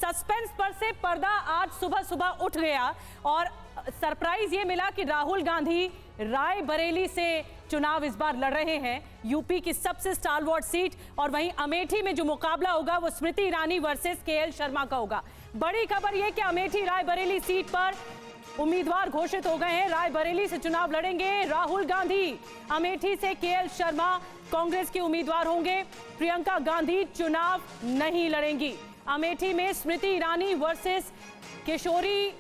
Suspense पर से पर्दा आज सुबह सुबह उठ गया और सरप्राइज ये मिला कि राहुल गांधी रायबरेली से चुनाव इस बार लड़ रहे हैं, यूपी की सबसे स्टालवर्ट सीट। और वहीं अमेठी में जो मुकाबला होगा वो स्मृति ईरानी वर्सेस केएल शर्मा का होगा। बड़ी खबर यह कि अमेठी रायबरेली सीट पर उम्मीदवार घोषित हो गए हैं। रायबरेली से चुनाव लड़ेंगे राहुल गांधी, अमेठी से केएल शर्मा कांग्रेस के उम्मीदवार होंगे। प्रियंका गांधी चुनाव नहीं लड़ेंगी। अमेठी में स्मृति ईरानी वर्सेस किशोरी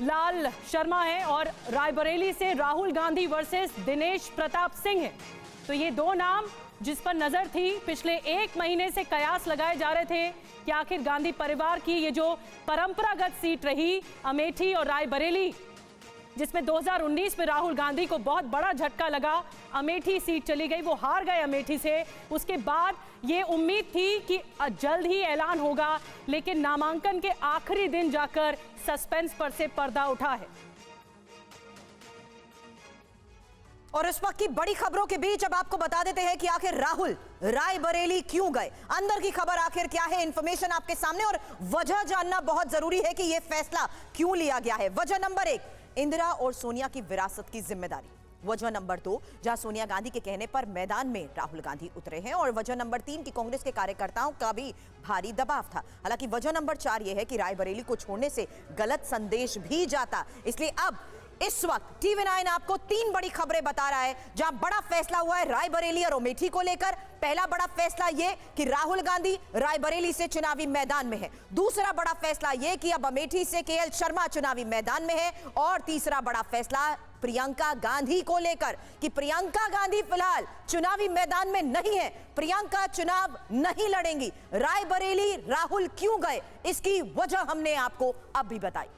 लाल शर्मा है और रायबरेली से राहुल गांधी वर्सेस दिनेश प्रताप सिंह है। तो ये दो नाम जिस पर नजर थी, पिछले एक महीने से कयास लगाए जा रहे थे कि आखिर गांधी परिवार की ये जो परंपरागत सीट रही अमेठी और रायबरेली, जिसमें 2019 में राहुल गांधी को बहुत बड़ा झटका लगा, अमेठी सीट चली गई, वो हार गए अमेठी से। उसके बाद ये उम्मीद थी कि जल्द ही ऐलान होगा, लेकिन नामांकन के आखिरी दिन जाकर सस्पेंस पर से पर्दा उठा है। और इस वक्त की बड़ी खबरों के बीच अब आपको बता देते हैं कि आखिर राहुल रायबरेली क्यों गए, अंदर की खबर आखिर क्या है। इंफॉर्मेशन आपके सामने और वजह जानना बहुत जरूरी है कि यह फैसला क्यों लिया गया है। वजह नंबर 1, इंदिरा और सोनिया की विरासत की जिम्मेदारी। वजह नंबर 2, जहां सोनिया गांधी के कहने पर मैदान में राहुल गांधी उतरे हैं। और वजह नंबर 3 की कांग्रेस के कार्यकर्ताओं का भी भारी दबाव था। हालांकि वजह नंबर 4 यह है कि रायबरेली को छोड़ने से गलत संदेश भी जाता, इसलिए अब इस वक्त TV9 आपको 3 बड़ी खबरें बता रहा है जहां बड़ा फैसला हुआ है रायबरेली और अमेठी को लेकर। पहला बड़ा फैसला यह कि राहुल गांधी रायबरेली से चुनावी मैदान में है। दूसरा बड़ा फैसला यह कि अब अमेठी से केएल शर्मा चुनावी मैदान में है। और तीसरा बड़ा फैसला प्रियंका गांधी को लेकर कि प्रियंका गांधी फिलहाल चुनावी मैदान में नहीं है, प्रियंका चुनाव नहीं लड़ेंगी। रायबरेली राहुल क्यों गए, इसकी वजह हमने आपको अब भी बताई।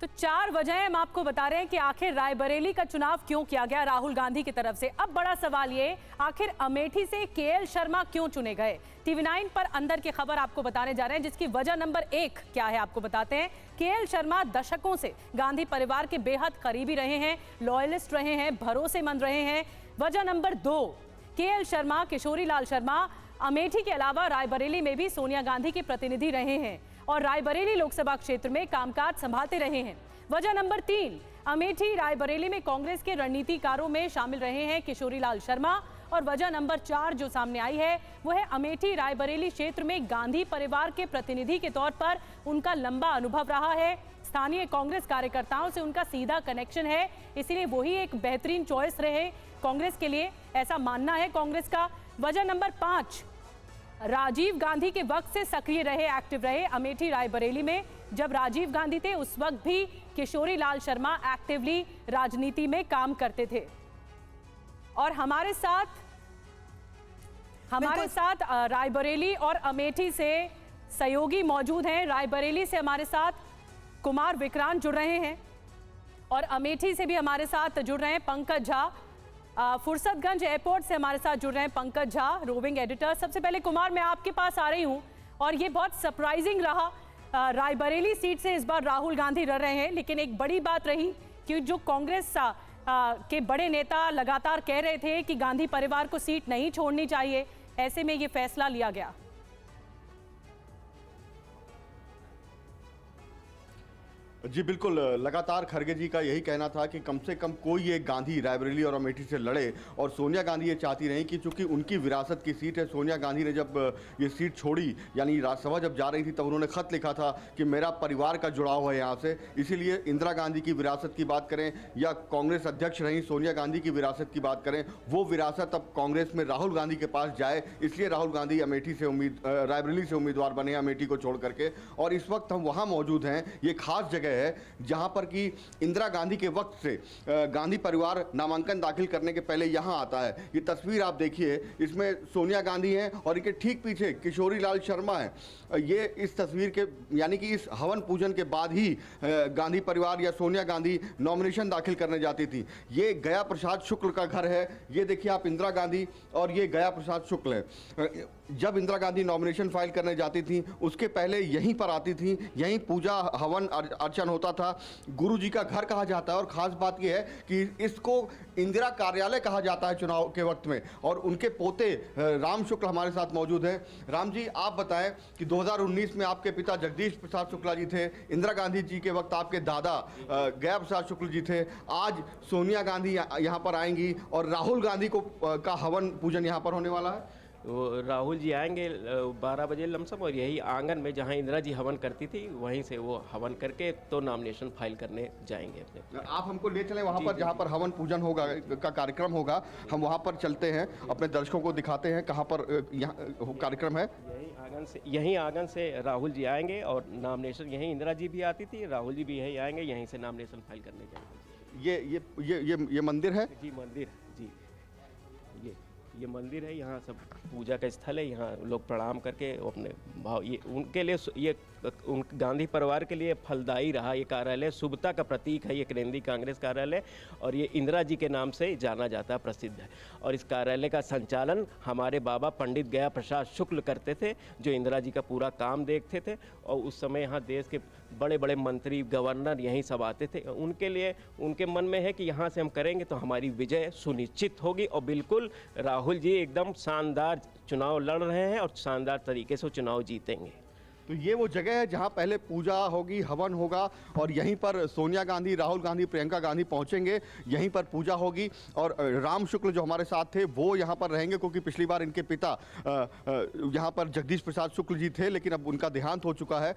तो 4 वजहें हम आपको बता रहे हैं कि आखिर रायबरेली का चुनाव क्यों किया गया राहुल गांधी की तरफ से। अब बड़ा सवाल ये, आखिर अमेठी से केएल शर्मा क्यों चुने गए। TV9 पर अंदर की खबर आपको बताने जा रहे हैं, जिसकी वजह नंबर 1 क्या है आपको बताते हैं। केएल शर्मा दशकों से गांधी परिवार के बेहद करीबी रहे हैं, लॉयलिस्ट रहे हैं, भरोसेमंद रहे हैं। वजह नंबर 2, केएल शर्मा, किशोरी लाल शर्मा अमेठी के अलावा रायबरेली में भी सोनिया गांधी के प्रतिनिधि रहे हैं और रायबरेली लोकसभा क्षेत्र में कामकाज संभालते रहे हैं। वजह नंबर 3, अमेठी रायबरेली में कांग्रेस के रणनीतिकारों में शामिल रहे हैं किशोरी लाल शर्मा। और वजह नंबर 4 जो सामने आई है वो है अमेठी रायबरेली क्षेत्र में गांधी परिवार के प्रतिनिधि के तौर पर उनका लंबा अनुभव रहा है, स्थानीय कांग्रेस कार्यकर्ताओं से उनका सीधा कनेक्शन है, इसीलिए वही एक बेहतरीन चॉइस रहे कांग्रेस के लिए, ऐसा मानना है कांग्रेस का। वजह नंबर 5, राजीव गांधी के वक्त से सक्रिय रहे, एक्टिव रहे अमेठी रायबरेली में। जब राजीव गांधी थे उस वक्त भी किशोरी लाल शर्मा एक्टिवली राजनीति में काम करते थे। और हमारे साथ रायबरेली और अमेठी से सहयोगी मौजूद हैं। रायबरेली से हमारे साथ कुमार विक्रांत जुड़ रहे हैं और अमेठी से भी हमारे साथ जुड़ रहे हैं पंकज झा। फुर्सतगंज एयरपोर्ट से हमारे साथ जुड़ रहे हैं पंकज झा, रोविंग एडिटर। सबसे पहले कुमार, मैं आपके पास आ रही हूं और ये बहुत सरप्राइजिंग रहा, रायबरेली सीट से इस बार राहुल गांधी लड़ रहे हैं, लेकिन एक बड़ी बात रही कि जो कांग्रेस के बड़े नेता लगातार कह रहे थे कि गांधी परिवार को सीट नहीं छोड़नी चाहिए, ऐसे में ये फैसला लिया गया। जी बिल्कुल, लगातार खड़गे जी का यही कहना था कि कम से कम कोई एक गांधी रायबरेली और अमेठी से लड़े। और सोनिया गांधी ये चाहती रही कि चूंकि उनकी विरासत की सीट है, सोनिया गांधी ने जब ये सीट छोड़ी यानी राज्यसभा जब जा रही थी तब उन्होंने खत लिखा था कि मेरा परिवार का जुड़ाव है यहाँ से। इसीलिए इंदिरा गांधी की विरासत की बात करें या कांग्रेस अध्यक्ष रही सोनिया गांधी की विरासत की बात करें, वो विरासत अब कांग्रेस में राहुल गांधी के पास जाए, इसलिए राहुल गांधी अमेठी से रायबरेली से उम्मीदवार बने अमेठी को छोड़ करके। और इस वक्त हम वहाँ मौजूद हैं, ये खास जगह है जहां पर कि इंदिरा गांधी के वक्त से गांधी परिवार नामांकन दाखिल करने के पहले यहां आता है। ये तस्वीर आप देखिए, इसमें सोनिया गांधी हैं और इनके ठीक पीछे किशोरी लाल शर्मा हैं। ये इस तस्वीर के यानी कि इस हवन पूजन के बाद ही गांधी परिवार या सोनिया गांधी नॉमिनेशन दाखिल करने जाती थी। ये गया प्रसाद शुक्ल का घर है, ये देखिए आप इंदिरा गांधी और ये गया प्रसाद शुक्ल है। जब इंदिरा गांधी नॉमिनेशन फाइल करने जाती थी उसके पहले यहीं पर आती थी, यहीं पूजा हवन अर्चन प्रवचन होता था। गुरु जी का घर कहा जाता है और ख़ास बात यह है कि इसको इंदिरा कार्यालय कहा जाता है चुनाव के वक्त में। और उनके पोते राम शुक्ल हमारे साथ मौजूद हैं। राम जी, आप बताएं कि 2019 में आपके पिता जगदीश प्रसाद शुक्ला जी थे, इंदिरा गांधी जी के वक्त आपके दादा गया प्रसाद शुक्ल जी थे, आज सोनिया गांधी यहाँ पर आएंगी और राहुल गांधी का हवन पूजन यहाँ पर होने वाला है। वो राहुल जी आएंगे 12 बजे लमसम, और यही आंगन में जहां इंदिरा जी हवन करती थी वहीं से वो हवन करके तो नॉमिनेशन फाइल करने जाएंगे अपने। आप हमको ले चलें वहाँ पर जहाँ पर हवन पूजन होगा का कार्यक्रम होगा, हम वहाँ पर चलते हैं, अपने दर्शकों को दिखाते हैं कहाँ पर यहाँ कार्यक्रम है। यहीं आंगन से राहुल जी आएंगे और नॉमिनेशन, यहीं इंदिरा जी भी आती थी, राहुल जी भी यहीं आएंगे, यहीं से नॉमिनेशन फाइल करने जाएंगे। ये मंदिर है जी, मंदिर जी, ये मंदिर है, यहाँ सब पूजा का स्थल है। यहाँ लोग प्रणाम करके अपने भाव, ये उनके लिए, ये उन गांधी परिवार के लिए फलदायी रहा ये कार्यालय, शुभता का प्रतीक है ये केंद्रीय कांग्रेस कार्यालय, और ये इंदिरा जी के नाम से जाना जाता है, प्रसिद्ध है। और इस कार्यालय का संचालन हमारे बाबा पंडित गया प्रसाद शुक्ल करते थे, जो इंदिरा जी का पूरा काम देखते थे। और उस समय यहाँ देश के बड़े बड़े मंत्री, गवर्नर यहीं सब आते थे। उनके लिए, उनके मन में है कि यहाँ से हम करेंगे तो हमारी विजय सुनिश्चित होगी। और बिल्कुल राहुल जी एकदम शानदार चुनाव लड़ रहे हैं और शानदार तरीके से चुनाव जीतेंगे। तो ये वो जगह है जहाँ पहले पूजा होगी, हवन होगा, और यहीं पर सोनिया गांधी, राहुल गांधी, प्रियंका गांधी पहुंचेंगे, यहीं पर पूजा होगी। और राम शुक्ल जो हमारे साथ थे वो यहाँ पर रहेंगे, क्योंकि पिछली बार इनके पिता यहाँ पर जगदीश प्रसाद शुक्ल जी थे, लेकिन अब उनका देहांत हो चुका है।